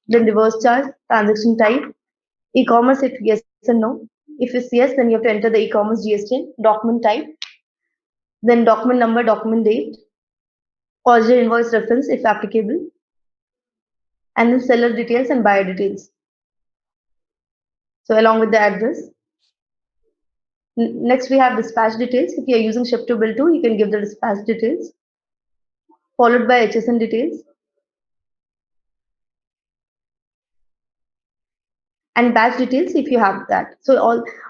then reverse charge, transaction type, e-commerce if yes or no. If it's yes, then you have to enter the e-commerce GST, document type, then document number, document date, original invoice reference if applicable, and then seller details and buyer details. So along with the address. Next, we have dispatch details. If you are using ship to bill to, you can give the dispatch details, followed by HSN details, and batch details if you have that. So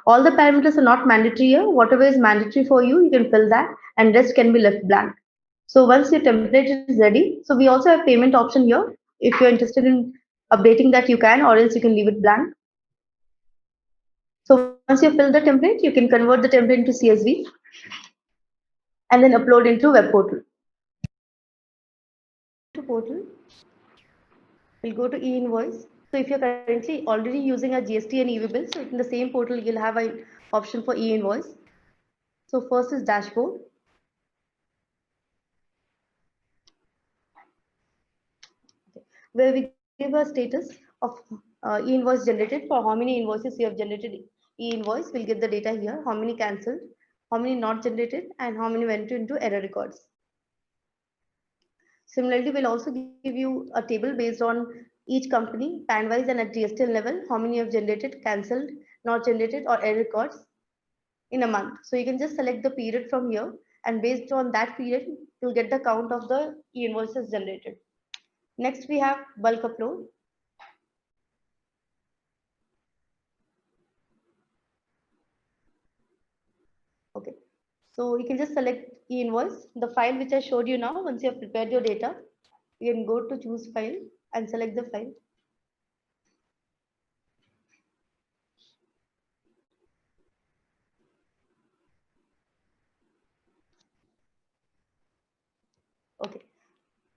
all the parameters are not mandatory here. Whatever is mandatory for you, you can fill that, and rest can be left blank. So once your template is ready, so we also have payment option here. If you're interested in updating that, you can, or else you can leave it blank. So once you fill the template, you can convert the template into CSV and then upload into web portal. To portal, we'll go to e-invoice. So if you're currently already using a GST and EV bill, so in the same portal, you'll have an option for e-invoice. So first is dashboard. Where we give a status of e-invoice generated for how many invoices you have generated e-invoice. We'll get the data here, how many cancelled, how many not generated, and how many went into error records. Similarly, we'll also give you a table based on each company, PAN-wise and at GSTN level, how many have generated, cancelled, not generated, or error records in a month. So you can just select the period from here, and based on that period, you'll get the count of the e-invoices generated. Next, we have bulk upload. Okay, so you can just select e-invoice, the file which I showed you now. Once you have prepared your data, you can go to choose file and select the file. Okay,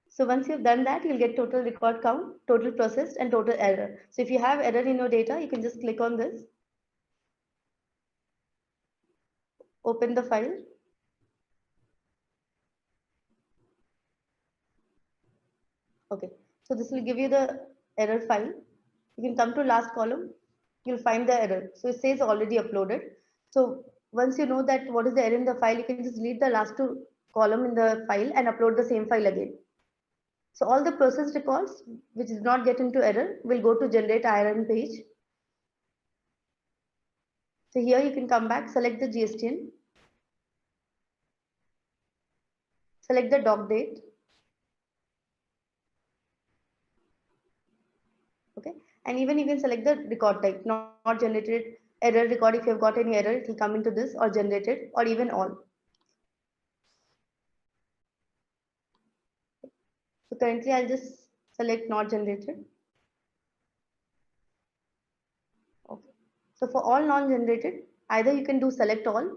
so once you've done that, you'll get total record count, total processed, and total error. So if you have error in your data, you can just click on this, open the file. Okay, so this will give you the error file. You can come to last column, you'll find the error. So it says already uploaded. So once you know that what is the error in the file, you can just delete the last two column in the file and upload the same file again. So all the process records which did not get into error will go to generate IRN page. So here you can come back, select the GSTN, select the doc date. Okay, and even you can select the record type, not generated, error record. If you have got any error, it will come into this, or generated, or even all. So currently I'll just select not generated. Okay. So for all non-generated, either you can do select all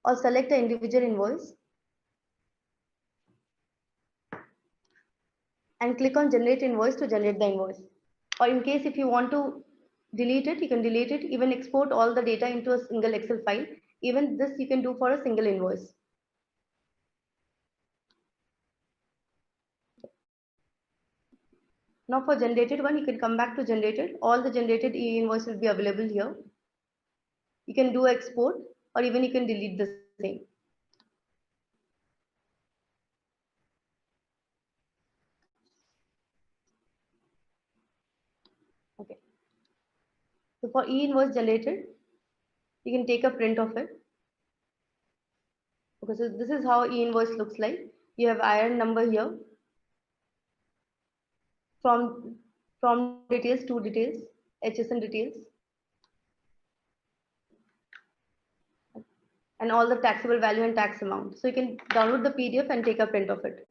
or select an individual invoice and click on generate invoice to generate the invoice. Or in case if you want to delete it, you can delete it, even export all the data into a single Excel file. Even this you can do for a single invoice. Now for generated one, you can come back to generated. All the generated e-invoice will be available here. You can do export or even you can delete the same. Okay. So for e-invoice generated, you can take a print of it. Okay, so this is how e-invoice looks like. You have IRN number here, from details to details, HSN details, and all the taxable value and tax amount. So you can download the PDF and take a print of it.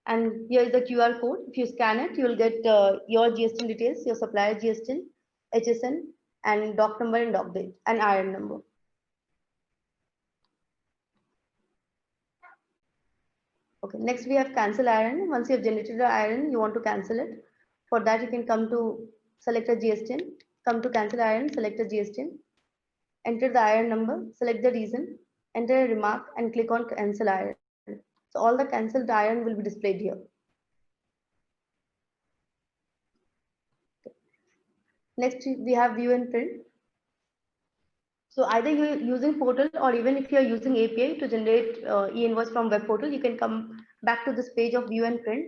And here is the QR code. If you scan it, you will get your GSTN details, your supplier GSTN, HSN, and doc number and doc date, and IRN number. Okay, next we have cancel IRN. Once you have generated the IRN, you want to cancel it. For that, you can come to select a GSTN, come to cancel IRN, select a GSTN, enter the IRN number, select the reason, enter a remark, and click on cancel IRN. So all the cancelled IRN will be displayed here. Next, we have view and print. So either you're using portal, or even if you're using API to generate e-invoice from web portal, you can come back to this page of view and print,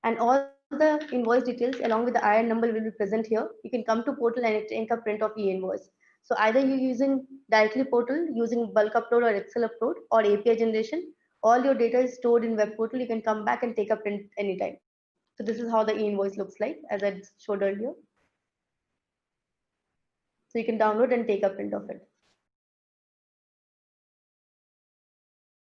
and all the invoice details along with the IN number will be present here. You can come to portal and take a print of e-invoice. So either you're using directly portal using bulk upload or Excel upload or API generation, all your data is stored in web portal. You can come back and take a print anytime. So this is how the e-invoice looks like, as I showed earlier. So you can download and take a print of it.